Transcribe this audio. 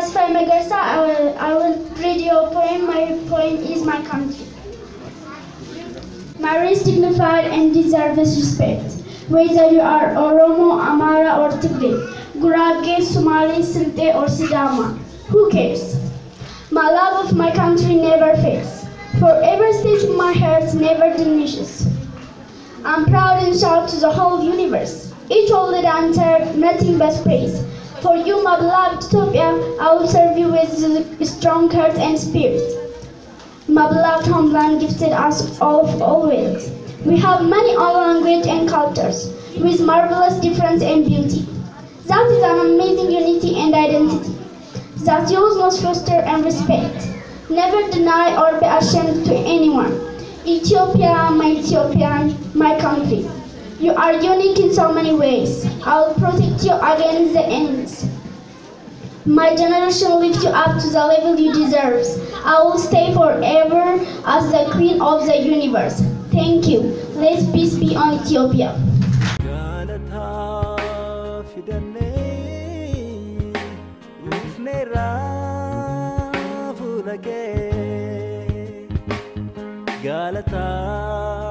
Tasfai Magarsa. I will read you a poem. My poem is My Country. My race dignified and deserves respect. Whether you are Oromo, Amara or Tigray, Gurage, Somali, Silte or Sidama, who cares? My love of my country never fades. Forever stays in my heart, never diminishes. I'm proud and shout to the whole universe. Each older answer, nothing but praise. For you, my beloved Ethiopia, I will serve you with a strong heart and spirit. My beloved homeland gifted us all of always. We have many old language and cultures, with marvelous difference and beauty. That is an amazing unity and identity. That yours must foster and respect. Never deny or be ashamed to anyone. Ethiopia, my country. You are unique in so many ways. I will protect you against the enemies. My generation will lift you up to the level you deserve. I will stay forever as the queen of the universe. Thank you. Let peace be on Ethiopia. Galata